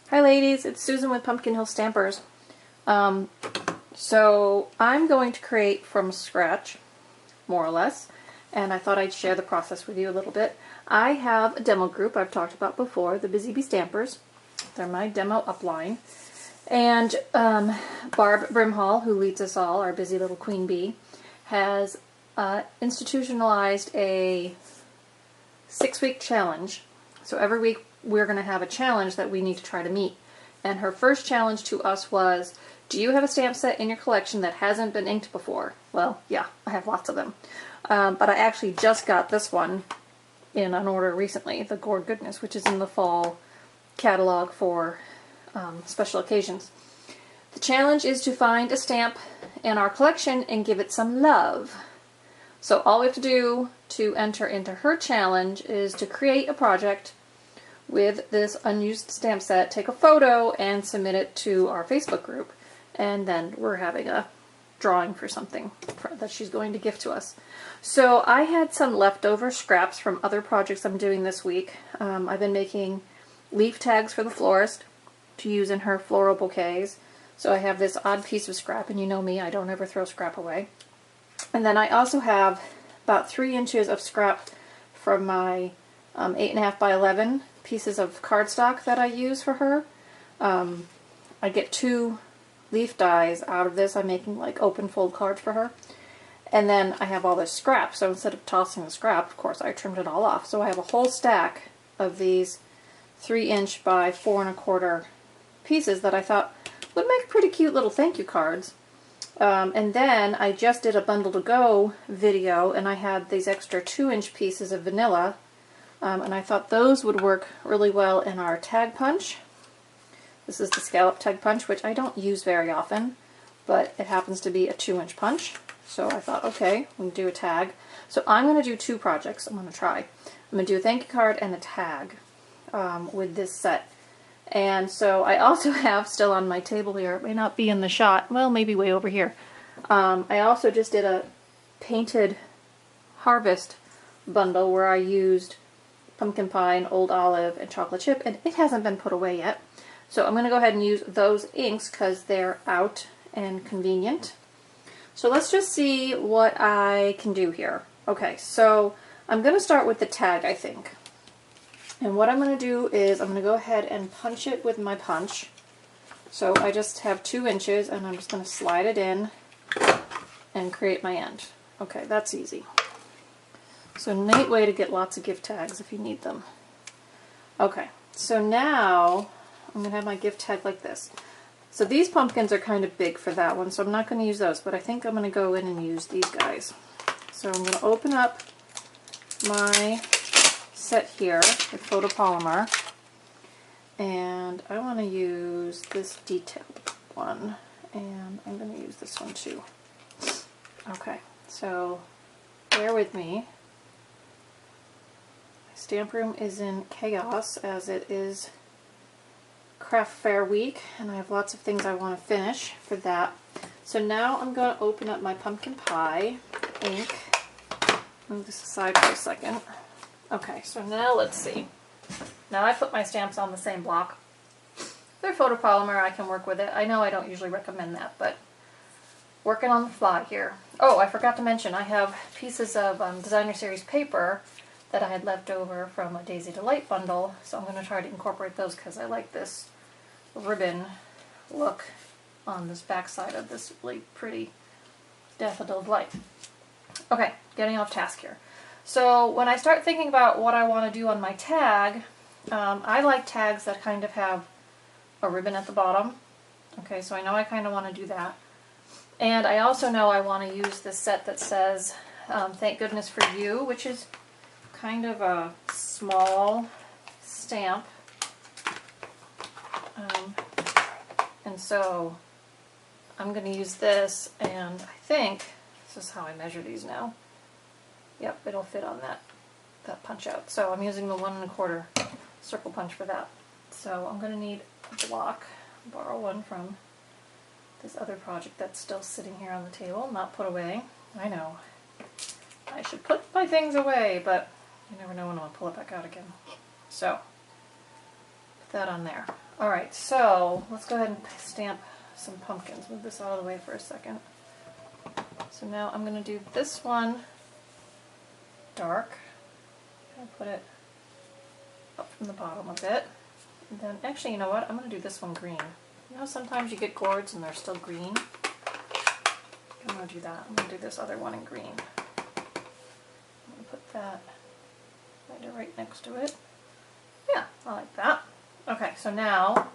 Hi ladies, it's Susan with Pumpkin Hill Stampers. So I'm going to create from scratch, more or less, and I thought I'd share the process with you a little bit. I have a demo group I've talked about before, the Busy Bee Stampers. They're my demo upline. And Barb Brimhall, who leads us all, our busy little queen bee, has institutionalized a 6-week challenge. So every week we're going to have a challenge that we need to try to meet. And her first challenge to us was, do you have a stamp set in your collection that hasn't been inked before? Well, yeah, I have lots of them. But I actually just got this one in an order recently, the Gourd Goodness, which is in the fall catalog for special occasions. The challenge is to find a stamp in our collection and give it some love. So all we have to do to enter into her challenge is to create a project with this unused stamp set, take a photo, and submit it to our Facebook group. And then we're having a drawing for something that she's going to gift to us. So I had some leftover scraps from other projects I'm doing this week. I've been making leaf tags for the florist to use in her floral bouquets. So I have this odd piece of scrap, and you know me, I don't ever throw scrap away. And then I also have about 3 inches of scrap from my 8.5 by 11 pieces of cardstock that I use for her. I get 2 leaf dies out of this. I'm making like open fold cards for her. And then I have all this scrap, so instead of tossing the scrap, of course, I trimmed it all off. So I have a whole stack of these 3-inch by 4.25 pieces that I thought would make pretty cute little thank you cards. And then I just did a Bundle to Go video, and I had these extra 2-inch pieces of vanilla, and I thought those would work really well in our tag punch. This is the scallop tag punch, which I don't use very often, but it happens to be a 2-inch punch. So I thought, okay, we can do a tag. So I'm going to do 2 projects. I'm going to try. I'm going to do a thank you card and a tag with this set. And so I also have still on my table here, it may not be in the shot, well, maybe way over here. I also just did a painted harvest bundle where I used pumpkin pie and old olive and chocolate chip, and it hasn't been put away yet. So I'm going to go ahead and use those inks because they're out and convenient. So let's just see what I can do here. Okay, so I'm going to start with the tag, I think. And what I'm going to do is I'm going to go ahead and punch it with my punch. So I just have 2 inches, and I'm just going to slide it in and create my end. Okay, that's easy. So neat way to get lots of gift tags if you need them. Okay, so now I'm going to have my gift tag like this. So these pumpkins are kind of big for that one, so I'm not going to use those, but I think I'm going to go in and use these guys. So I'm going to open up my set here with photopolymer, and I want to use this detailed one, and I'm going to use this one too. Okay, so bear with me. My stamp room is in chaos as it is craft fair week, and I have lots of things I want to finish for that. So now I'm going to open up my pumpkin pie ink. Move this aside for a second. Okay, so now let's see. Now I put my stamps on the same block. If they're photopolymer, I can work with it. I know I don't usually recommend that, but working on the fly here. Oh, I forgot to mention, I have pieces of Designer Series paper that I had left over from a Daisy Delight bundle, so I'm going to try to incorporate those because I like this ribbon look on this back side of this really pretty Daffodil Delight. Okay, getting off task here. So when I start thinking about what I want to do on my tag, I like tags that kind of have a ribbon at the bottom. Okay, so I know I kind of want to do that. And I also know I want to use this set that says, Thank Goodness for You, which is kind of a small stamp. And so I'm going to use this, and I think this is how I measure these now. Yep, it'll fit on that punch out. So I'm using the 1 1/4 circle punch for that. So I'm going to need a block. Borrow one from this other project that's still sitting here on the table, not put away. I know. I should put my things away, but you never know when I'll pull it back out again. So, put that on there. Alright, so let's go ahead and stamp some pumpkins. Move this out of the way for a second. So now I'm going to do this one dark. I'm going to put it up from the bottom a bit. And then, actually, you know what? I'm going to do this one green. You know, sometimes you get gourds and they're still green. I'm going to do that. I'm going to do this other one in green. I'm going to put that right next to it. Yeah, I like that. Okay, so now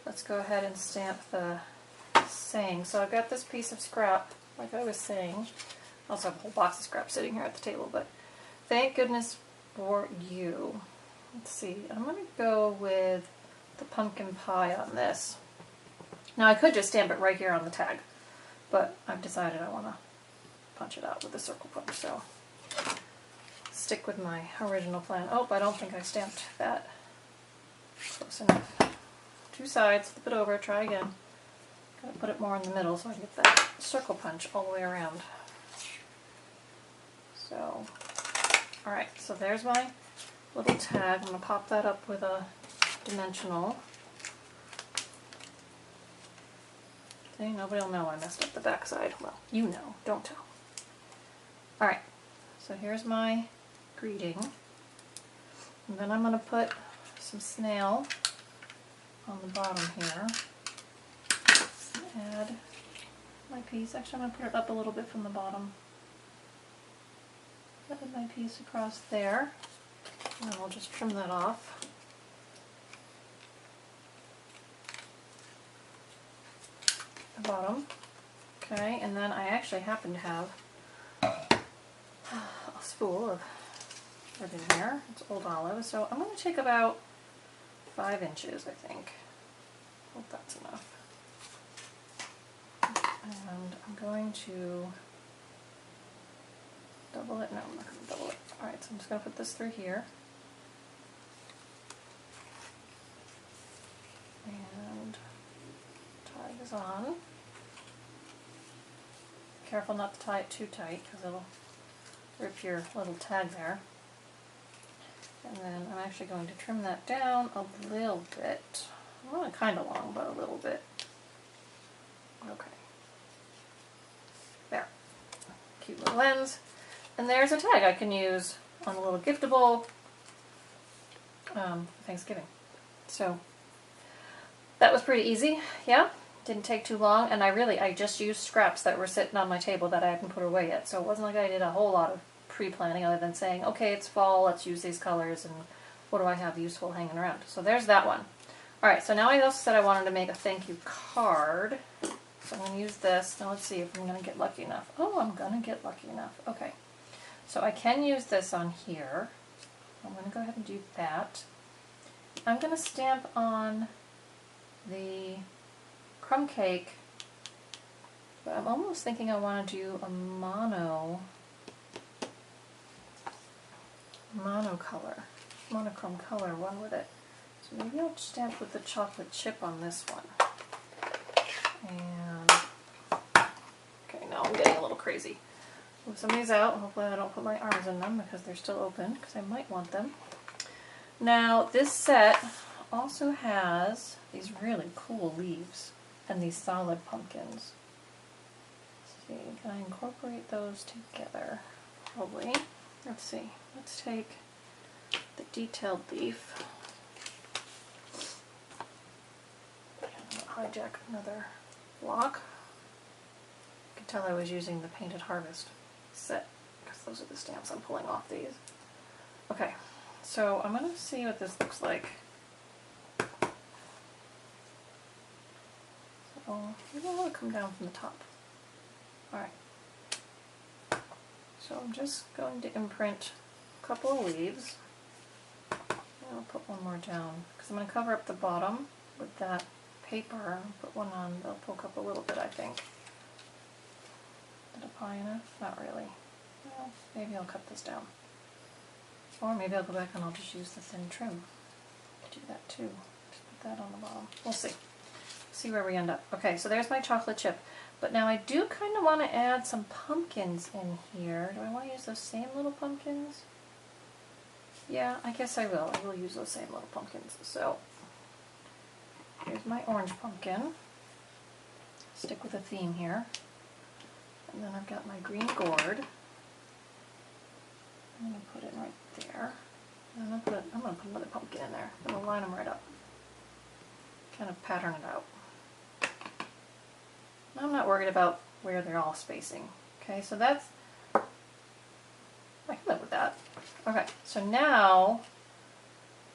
let's go ahead and stamp the saying. So I've got this piece of scrap, like I was saying. I also have a whole box of scrap sitting here at the table, but thank goodness for you. Let's see, I'm going to go with the pumpkin pie on this. Now I could just stamp it right here on the tag, but I've decided I want to punch it out with a circle punch, so stick with my original plan. Oh, I don't think I stamped that close enough. Two sides, flip it over, try again. Gotta put it more in the middle so I can get that circle punch all the way around. So, alright, so there's my little tag. I'm going to pop that up with a dimensional. See, nobody will know I messed up the back side. Well, you know, don't tell. Alright, so here's my greeting. And then I'm going to put some snail on the bottom here. Add my piece. Actually, I'm going to put it up a little bit from the bottom. Add my piece across there. And then we'll just trim that off. The bottom. Okay, and then I actually happen to have a spool of ribbon here. It's old olive, so I'm going to take about 5 inches, I think. Hope that's enough. And I'm going to double it. No, I'm not going to double it. Alright, so I'm just going to put this through here. And tie this on. Careful not to tie it too tight because it'll rip your little tag there. And then I'm actually going to trim that down a little bit. Well, kind of long, but a little bit. Okay. There. Cute little ends. And there's a tag I can use on a little giftable for Thanksgiving. So that was pretty easy. Yeah, didn't take too long. And I just used scraps that were sitting on my table that I hadn't put away yet. So it wasn't like I did a whole lot of pre-planning other than saying, okay, it's fall, let's use these colors, and what do I have useful hanging around? So there's that one. Alright, so now I also said I wanted to make a thank you card. So I'm going to use this. Now let's see if I'm going to get lucky enough. Oh, I'm going to get lucky enough. Okay. So I can use this on here. I'm going to go ahead and do that. I'm going to stamp on the crumb cake, but I'm almost thinking I want to do a monochrome color one with it. So maybe I'll stamp with the chocolate chip on this one. And okay, now I'm getting a little crazy. Move some of these out. Hopefully I don't put my arms in them because they're still open, because I might want them. Now this set also has these really cool leaves and these solid pumpkins. Let's see, can I incorporate those together? Probably. Let's see. Let's take the detailed leaf. I'm going to hijack another block. You can tell I was using the Painted Harvest set because those are the stamps I'm pulling off these. Okay, so I'm going to see what this looks like. So maybe I want to come down from the top. Alright. So I'm just going to imprint a couple of leaves. And I'll put one more down because I'm going to cover up the bottom with that paper. Put one on, they'll poke up a little bit, I think. Is it high enough? Not really. Well, maybe I'll cut this down. Or maybe I'll go back and I'll just use the thin trim to do that too. Just put that on the bottom. We'll see. See where we end up. Okay, so there's my chocolate chip. But now I do kind of want to add some pumpkins in here. Do I want to use those same little pumpkins? Yeah, I guess I will. I will use those same little pumpkins. So here's my orange pumpkin. Stick with a theme here. And then I've got my green gourd. I'm going to put it right there. And I'm going to put another pumpkin in there. I'm going to line them right up. Kind of pattern it out. I'm not worried about where they're all spacing. Okay, so that's, I can live with that. Okay, so now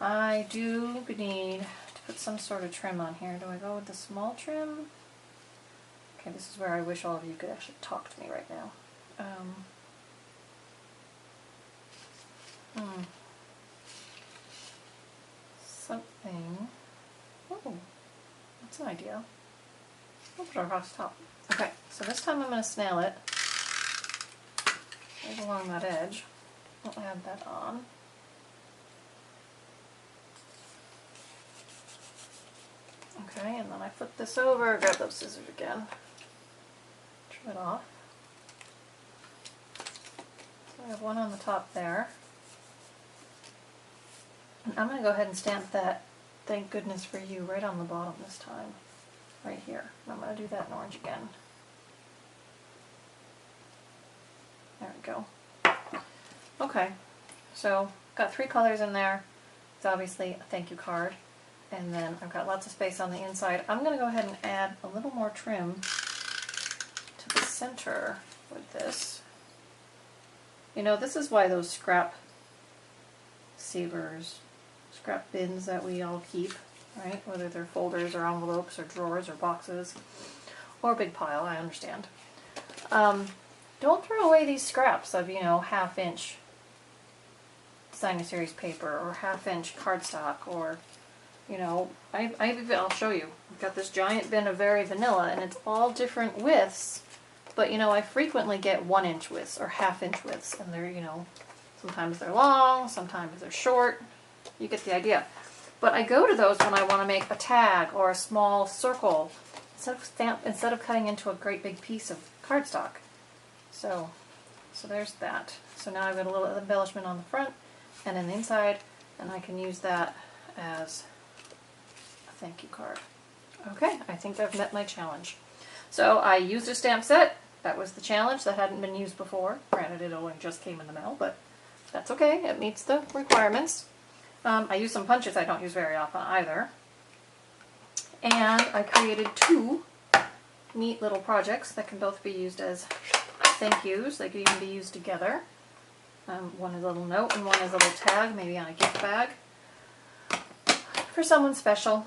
I do need to put some sort of trim on here. Do I go with the small trim? Okay, this is where I wish all of you could actually talk to me right now. Something. Oh, that's an idea. We'll put it across the top. Okay, so this time I'm going to snail it right along that edge. We'll add that on. Okay, and then I flip this over, grab those scissors again, trim it off. So I have one on the top there. And I'm going to go ahead and stamp that "Thank Goodness for You" right on the bottom this time, right here. And I'm going to do that in orange again. There we go. Okay, so got 3 colors in there. It's obviously a thank you card. And then I've got lots of space on the inside. I'm going to go ahead and add a little more trim to the center with this. You know, this is why those scrap savers, scrap bins that we all keep, right? Whether they're folders or envelopes or drawers or boxes or a big pile, I understand. Don't throw away these scraps of, you know, 1/2 inch designer series paper or 1/2 inch cardstock, or, you know, I'll show you. I've got this giant bin of Very Vanilla, and it's all different widths, but, you know, I frequently get 1 inch widths or 1/2 inch widths, and they're, you know, sometimes they're long, sometimes they're short. You get the idea. But I go to those when I want to make a tag or a small circle instead of cutting into a great big piece of cardstock. So there's that. So now I've got a little embellishment on the front and in the inside, and I can use that as a thank you card. Okay, I think I've met my challenge. So I used a stamp set. That was the challenge. That hadn't been used before. Granted, it only just came in the mail, but that's okay. It meets the requirements. I use some punches I don't use very often either. And I created 2 neat little projects that can both be used as thank yous. They could even be used together. One is a little note and one is a little tag, maybe on a gift bag for someone special.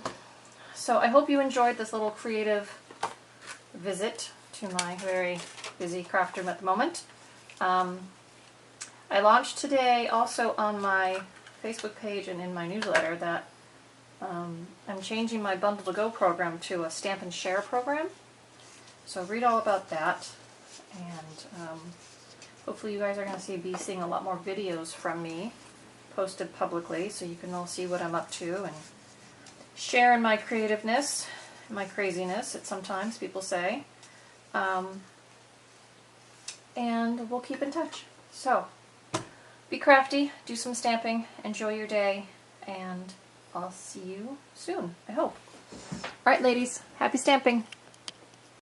So I hope you enjoyed this little creative visit to my very busy craft room at the moment. I launched today also on my Facebook page and in my newsletter that I'm changing my Bundle to Go program to a Stamp and Share program. So read all about that, and hopefully you guys are going to be seeing a lot more videos from me posted publicly, so you can all see what I'm up to and share in my creativeness, my craziness, it sometimes people say. And we'll keep in touch. So, be crafty, do some stamping, enjoy your day, and I'll see you soon, I hope. Alright ladies, happy stamping!